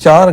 4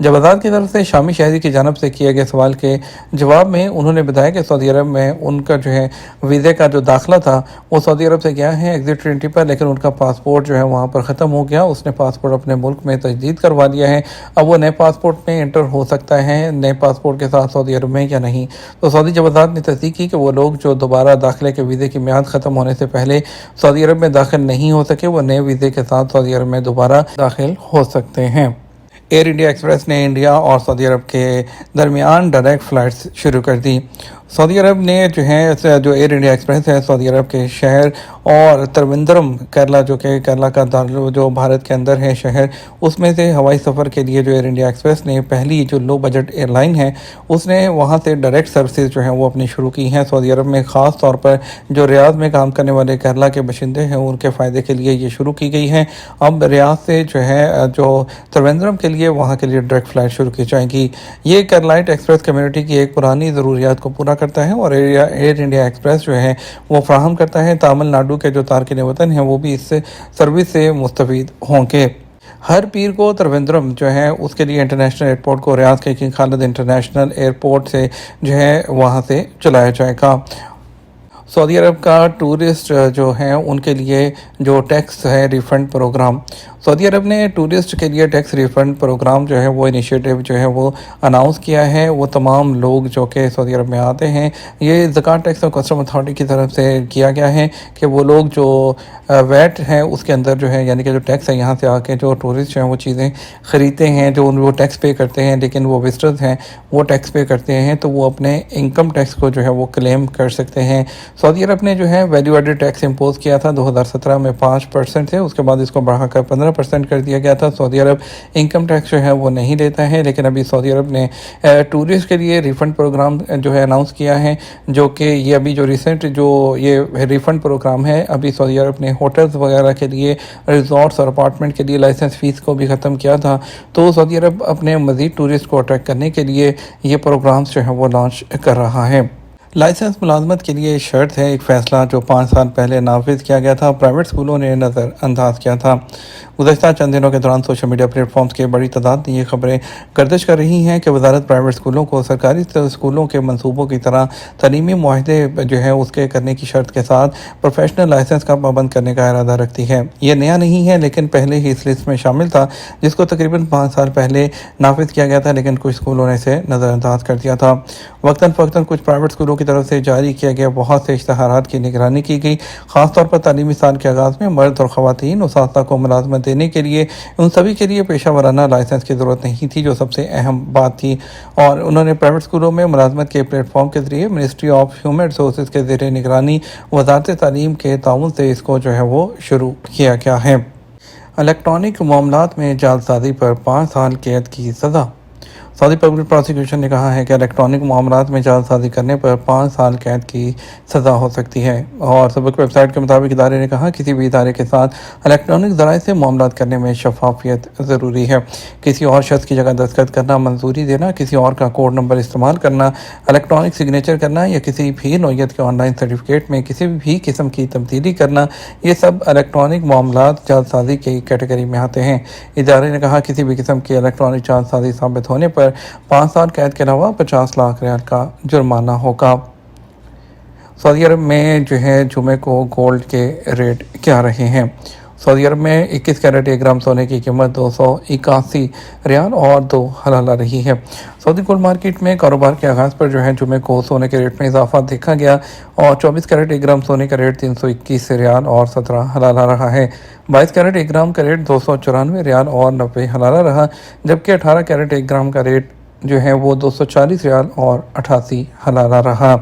جوازات کی طرف سے شامی شہری کی جانب سے کیے گئے سوال کے جواب میں انہوں نے بتایا کہ سعودی عرب میں ان کا جو ہے ویزے کا جو داخلہ تھا وہ سعودی عرب سے گیا ہے ایگزٹ انٹری پر، لیکن ان کا پاسپورٹ جو ہے وہاں پر ختم ہو گیا، اس نے پاسپورٹ اپنے ملک میں تجدید کروا لیا ہے، اب وہ نئے پاسپورٹ میں انٹر ہو سکتا ہے نئے پاسپورٹ کے ساتھ سعودی عرب میں یا نہیں۔ تو سعودی جوازات نے تصدیق کی کہ وہ لوگ جو دوبارہ داخلے کے ویزے کی میعاد ختم ہونے سے پہلے سعودی عرب میں داخل نہیں ہو سکے، وہ نئے ویزے کے ساتھ سعودی عرب میں دوبارہ داخل ہو سکتے ہیں۔ ایئر انڈیا ایکسپریس نے انڈیا اور سعودی عرب کے درمیان ڈائریکٹ فلائٹس شروع کر دی۔ سعودی عرب نے جو ایئر انڈیا ایکسپریس ہے سعودی عرب کے شہر اور تروندرم کیرلا، جو کہ کیرلا کا جو بھارت کے اندر ہے شہر، اس میں سے ہوائی سفر کے لیے جو ایئر انڈیا ایکسپریس نے پہلی جو لو بجٹ ایئر لائن ہے اس نے وہاں سے ڈائریکٹ سروسز جو ہیں وہ اپنی شروع کی ہیں سعودی عرب میں، خاص طور پر جو ریاض میں کام کرنے والے کیرلا کے باشندے ہیں ان کے فائدے کے لیے یہ شروع کی گئی ہے۔ اب ریاض سے جو تروندرم کے لیے وہاں کے لیے ڈائریکٹ فلائٹ شروع کی جائیں گی۔ یہ کیرلائٹ ایکسپریس کمیونٹی کی ایک پرانی ضروریات کو پورا کرتا ہے اور ایئر انڈیا ایکسپریس جو ہے وہ فراہم کرتا ہے تامل ناڈو کے جو تارکین وطن ہیں وہ بھی اس سروس سے مستفید ہوں گے۔ ہر پیر کو تروندرم جو ہے اس کے لیے انٹرنیشنل ایئرپورٹ کو ریاض کے کنگ خالد انٹرنیشنل ایئرپورٹ سے جو ہے وہاں سے چلایا جائے گا۔ سعودی عرب کا ٹورسٹ جو ہیں ان کے لیے جو ٹیکس ہے ریفنڈ پروگرام، سعودی عرب نے ٹورسٹ کے لیے ٹیکس ریفنڈ پروگرام جو ہے وہ انیشیٹو جو ہے وہ اناؤنس کیا ہے۔ وہ تمام لوگ جو کہ سعودی عرب میں آتے ہیں، یہ زکوٰۃ ٹیکس اور کسٹم اتھارٹی کی طرف سے کیا گیا ہے کہ وہ لوگ جو ویٹ ہے اس کے اندر جو ہے یعنی کہ جو ٹیکس ہے یہاں سے آ کے جو ٹورسٹ ہیں وہ چیزیں خریدتے ہیں، جو وہ ٹیکس پے کرتے ہیں، لیکن وہ وزٹرز ہیں وہ ٹیکس پے کرتے ہیں تو وہ اپنے انکم ٹیکس کو جو ہے وہ کلیم کر سکتے ہیں۔ سعودی عرب نے جو ہے ویلیو ایڈڈ ٹیکس امپوز کیا تھا 2017 میں 5% سے، اس کے بعد اس کو بڑھا کر 15% کر دیا گیا تھا۔ سعودی عرب انکم ٹیکس جو ہے وہ نہیں لیتا ہے، لیکن ابھی سعودی عرب نے ٹورسٹ کے لیے ریفنڈ پروگرام جو ہے اناؤنس کیا ہے، جو کہ یہ ابھی جو ریسنٹ جو یہ ریفنڈ پروگرام ہے، ابھی سعودی عرب نے ہوٹلز وغیرہ کے لیے، ریزورٹس اور اپارٹمنٹ کے لیے لائسنس فیس کو بھی ختم کیا تھا، تو سعودی عرب اپنے مزید ٹورسٹ کو اٹریکٹ کرنے کے لیے یہ پروگرامز جو ہے وہ لانچ کر رہا ہے۔ لائسنس ملازمت کے لیے شرط ہے، ایک فیصلہ جو 5 سال پہلے نافذ کیا گیا تھا، پرائیویٹ اسکولوں نے نظر انداز کیا تھا۔ گزشتہ چند دنوں کے دوران سوشل میڈیا پلیٹ فارمز کے بڑی تعداد نے یہ خبریں گردش کر رہی ہیں کہ وزارت پرائیویٹ اسکولوں کو سرکاری اسکولوں کے منصوبوں کی طرح تعلیمی معاہدے جو ہے اس کے کرنے کی شرط کے ساتھ پروفیشنل لائسنس کا پابند کرنے کا ارادہ رکھتی ہے۔ یہ نیا نہیں ہے، لیکن پہلے ہی اس لسٹ میں شامل تھا جس کو تقریباً 5 سال پہلے نافذ کیا گیا تھا، لیکن کچھ اسکولوں نے اسے نظر انداز کر دیا تھا۔ وقتاً فوقتاً کچھ پرائیویٹ اسکولوں کی طرف سے جاری کیا گیا بہت سے اشتہارات کی نگرانی کی گئی، خاص طور پر تعلیمی سال کے آغاز میں مرد اور خواتین اساتذہ کو ملازمت دینے کے لیے ان سبھی کے لیے پیشہ ورانہ لائسنس کی ضرورت نہیں تھی، جو سب سے اہم بات تھی، اور انہوں نے پرائیویٹ اسکولوں میں ملازمت کے پلیٹ فارم کے ذریعے منسٹری آف ہیومن ریسورسز کے زیر نگرانی وزارت تعلیم کے تعاون سے اس کو جو ہے وہ شروع کیا گیا ہے۔ الیکٹرانک معاملات میں جعلسازی پر 5 سال قید کی سزا، سعودی پبلک پراسیکیوشن نے کہا ہے کہ الیکٹرانک معاملات میں جعلسازی کرنے پر 5 سال قید کی سزا ہو سکتی ہے، اور سبق ویب سائٹ کے مطابق ادارے نے کہا کسی بھی ادارے کے ساتھ الیکٹرانک ذرائع سے معاملات کرنے میں شفافیت ضروری ہے۔ کسی اور شخص کی جگہ دستخط کرنا، منظوری دینا، کسی اور کا کوڈ نمبر استعمال کرنا، الیکٹرانک سگنیچر کرنا یا کسی بھی نوعیت کے آن لائن سرٹیفکیٹ میں کسی بھی قسم کی تبدیلی کرنا، یہ سب الیکٹرانک معاملات جعلسازی کی کیٹیگری میں آتے ہیں۔ ادارے نے کہا کسی بھی قسم کی الیکٹرانک جعلسازی ثابت ہونے پر 5 سال قید کے علاوہ 50 لاکھ ریال کا جرمانہ ہوگا۔ سعودی عرب میں جو ہے جمعے کو گولڈ کے ریٹ کیا رہے ہیں؟ سعودی عرب میں 21 کیرٹ 1 گرام سونے کی قیمت 281 ریال اور 2 حلالہ رہی ہے۔ سعودی گولڈ مارکیٹ میں کاروبار کے آغاز پر جو ہے جمعے کو سونے کے ریٹ میں اضافہ دیکھا گیا اور 24 کیرٹ 1 گرام سونے کا ریٹ 321 ریال اور 17 حلالہ رہا ہے۔ 22 کیرٹ 1 گرام کا ریٹ 294 ریال اور 90 حلالہ رہا، جبکہ 18 کیرٹ 1 گرام کا ریٹ جو ہے وہ 240 ریال اور 88 حلالہ رہا۔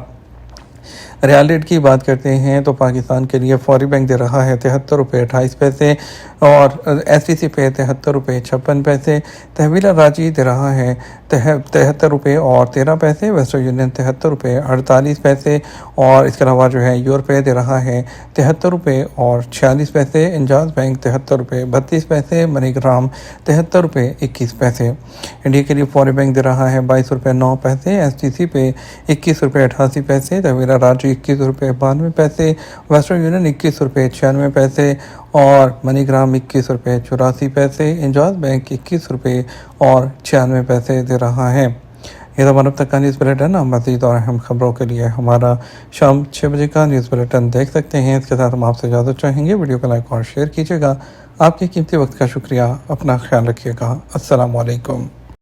ریال ریٹ کی بات کرتے ہیں تو پاکستان کے لیے فوری بینک دے رہا ہے 73 روپے 28 پیسے اور ایس ٹی سی پہ 73 روپے 56 پیسے، تحویل راجی دے رہا ہے 73 روپے اور 13 پیسے، ویسٹرن یونین 73 روپے 48 پیسے، اور اس کے علاوہ جو ہے یورپے دے رہا ہے 73 روپے اور 46 پیسے، انجاز بینک 73 روپے 32 پیسے، منی گرام 73 روپے 21 پیسے۔ انڈیا کے لیے فوری بینک دے رہا ہے 22 روپے 9 پیسے، ایس ٹی سی پہ 21 روپے 88 پیسے، تحویل راجی جی 21 روپے 92 پیسے، ویسٹرن یونین 21 روپے 96 پیسے اور منی گرام 21 روپے 84 پیسے، انجاز بینک 21 روپے اور 96 پیسے دے رہا ہے۔ یہ تھا اب تک کا نیوز بلیٹن۔ مزید اور اہم خبروں کے لیے ہمارا شام 6 بجے کا نیوز بلیٹن دیکھ سکتے ہیں۔ اس کے ساتھ ہم آپ سے اجازت چاہیں گے، ویڈیو کو لائک اور شیئر کیجیے گا۔ آپ کے قیمتی وقت کا شکریہ، اپنا خیال رکھیے گا۔ السلام علیکم۔